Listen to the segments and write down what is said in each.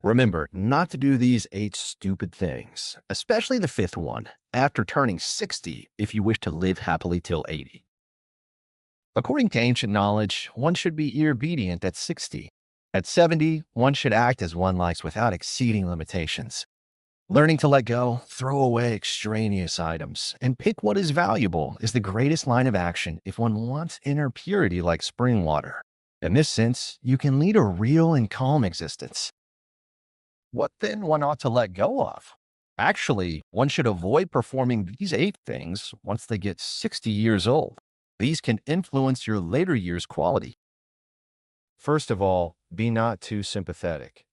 Remember not to do these 8 stupid things, especially the fifth one, after turning 60 if you wish to live happily till 80. According to ancient knowledge, one should be obedient at 60. At 70, one should act as one likes without exceeding limitations. Learning to let go, throw away extraneous items, and pick what is valuable is the greatest line of action if one wants inner purity like spring water. In this sense, you can lead a real and calm existence. What then one ought to let go of? Actually, one should avoid performing these 8 things once they get 60 years old. These can influence your later years' quality. First of all, be not too sympathetic.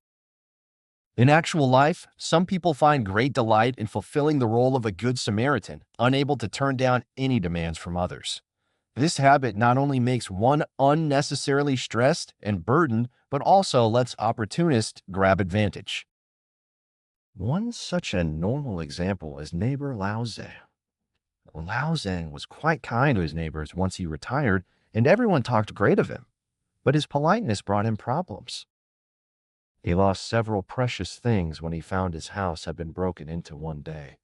In actual life, some people find great delight in fulfilling the role of a good Samaritan, unable to turn down any demands from others. This habit not only makes one unnecessarily stressed and burdened, but also lets opportunists grab advantage. One such a normal example is neighbor Lao Tse. Lao Tse was quite kind to his neighbors once he retired, and everyone talked great of him. But his politeness brought him problems. He lost several precious things when he found his house had been broken into one day.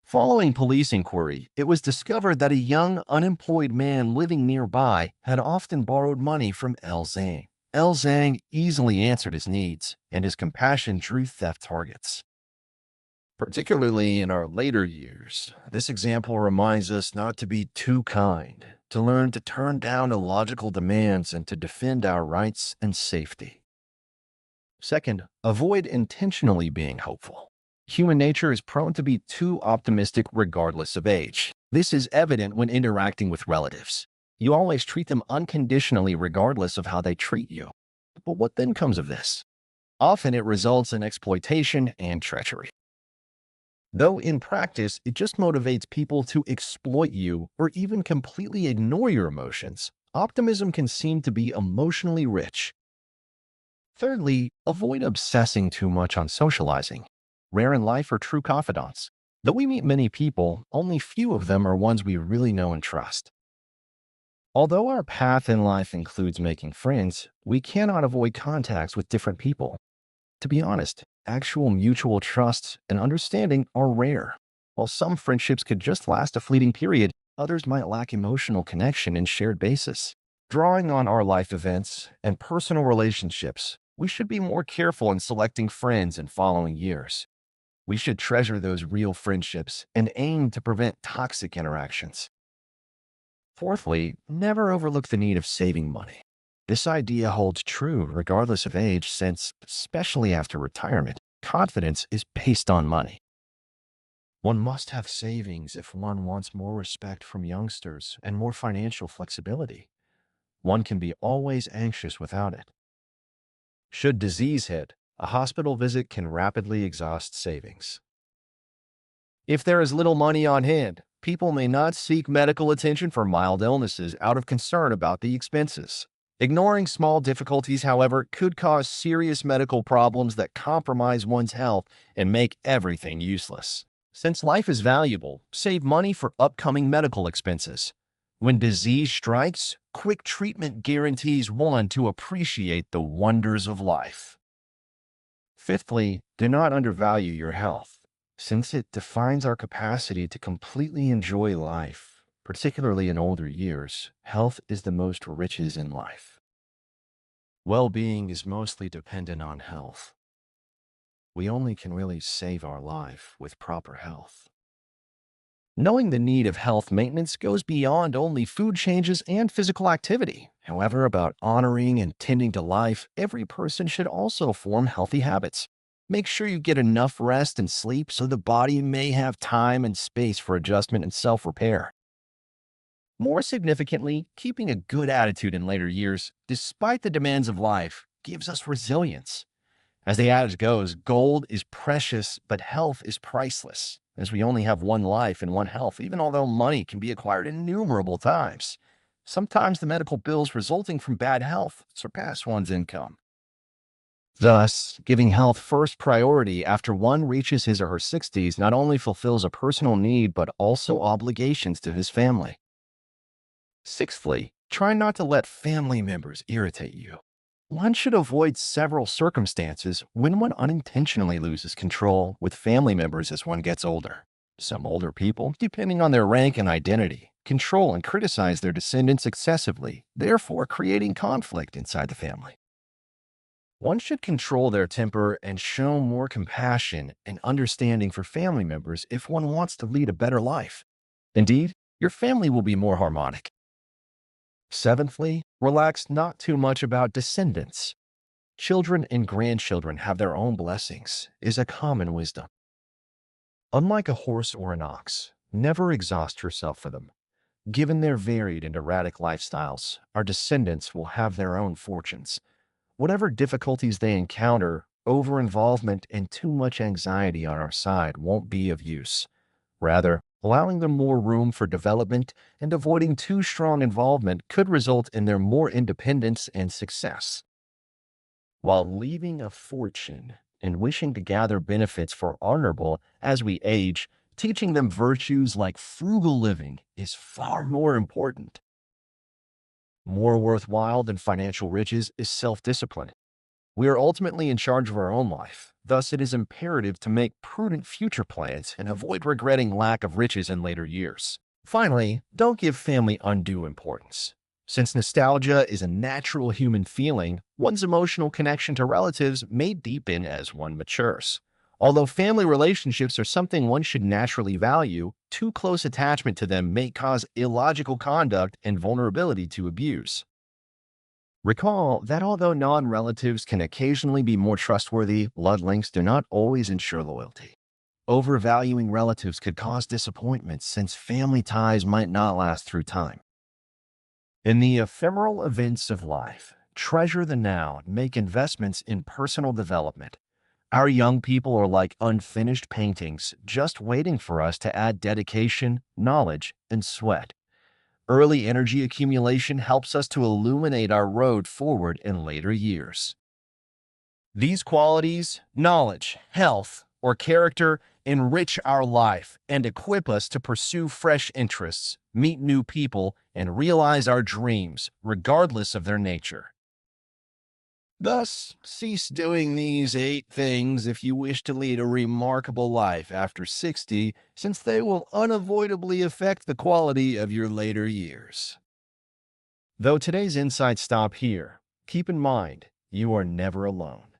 Following police inquiry, it was discovered that a young, unemployed man living nearby had often borrowed money from El Zhang. El Zhang easily answered his needs, and his compassion drew theft targets. Particularly in our later years, this example reminds us not to be too kind, to learn to turn down illogical demands and to defend our rights and safety. Second, avoid intentionally being hopeful. Human nature is prone to be too optimistic regardless of age. This is evident when interacting with relatives. You always treat them unconditionally regardless of how they treat you. But what then comes of this? Often it results in exploitation and treachery. Though in practice, it just motivates people to exploit you or even completely ignore your emotions, optimism can seem to be emotionally rich. Thirdly, avoid obsessing too much on socializing. Rare in life are true confidants. Though we meet many people, only few of them are ones we really know and trust. Although our path in life includes making friends, we cannot avoid contacts with different people. To be honest, actual mutual trust and understanding are rare. While some friendships could just last a fleeting period, others might lack emotional connection and shared basis. Drawing on our life events and personal relationships, we should be more careful in selecting friends in following years. We should treasure those real friendships and aim to prevent toxic interactions. Fourthly, never overlook the need of saving money. This idea holds true regardless of age since, especially after retirement, confidence is based on money. One must have savings if one wants more respect from youngsters and more financial flexibility. One can be always anxious without it. Should disease hit, a hospital visit can rapidly exhaust savings. If there is little money on hand, people may not seek medical attention for mild illnesses out of concern about the expenses. Ignoring small difficulties, however, could cause serious medical problems that compromise one's health and make everything useless. Since life is valuable, save money for upcoming medical expenses. When disease strikes, quick treatment guarantees one to appreciate the wonders of life. Fifthly, do not undervalue your health, since it defines our capacity to completely enjoy life. Particularly in older years, health is the most riches in life. Well-being is mostly dependent on health. We only can really save our life with proper health. Knowing the need of health maintenance goes beyond only food changes and physical activity. However, about honoring and tending to life, every person should also form healthy habits. Make sure you get enough rest and sleep so the body may have time and space for adjustment and self-repair. More significantly, keeping a good attitude in later years, despite the demands of life, gives us resilience. As the adage goes, gold is precious, but health is priceless, as we only have one life and one health, even although money can be acquired innumerable times. Sometimes the medical bills resulting from bad health surpass one's income. Thus, giving health first priority after one reaches his or her 60s not only fulfills a personal need, but also obligations to his family. Sixthly, try not to let family members irritate you. One should avoid several circumstances when one unintentionally loses control with family members as one gets older. Some older people, depending on their rank and identity, control and criticize their descendants excessively, therefore creating conflict inside the family. One should control their temper and show more compassion and understanding for family members if one wants to lead a better life. Indeed, your family will be more harmonic. Seventhly, relax not too much about descendants. Children and grandchildren have their own blessings, is a common wisdom. Unlike a horse or an ox, never exhaust yourself for them. Given their varied and erratic lifestyles, our descendants will have their own fortunes. Whatever difficulties they encounter, over-involvement and too much anxiety on our side won't be of use. Rather, allowing them more room for development and avoiding too strong involvement could result in their more independence and success. While leaving a fortune and wishing to gather benefits for honorable as we age, teaching them virtues like frugal living is far more important. More worthwhile than financial riches is self-discipline. We are ultimately in charge of our own life. Thus, it is imperative to make prudent future plans and avoid regretting lack of riches in later years. Finally, don't give family undue importance. Since nostalgia is a natural human feeling, one's emotional connection to relatives may deepen as one matures. Although family relationships are something one should naturally value, too close attachment to them may cause illogical conduct and vulnerability to abuse. Recall that although non-relatives can occasionally be more trustworthy, blood links do not always ensure loyalty. Overvaluing relatives could cause disappointment since family ties might not last through time. In the ephemeral events of life, treasure the now and make investments in personal development. Our young people are like unfinished paintings, just waiting for us to add dedication, knowledge, and sweat. Early energy accumulation helps us to illuminate our road forward in later years. These qualities, knowledge, health, or character, enrich our life and equip us to pursue fresh interests, meet new people, and realize our dreams, regardless of their nature. Thus, cease doing these 8 things if you wish to lead a remarkable life after 60, since they will unavoidably affect the quality of your later years. Though today's insights stop here, keep in mind, you are never alone.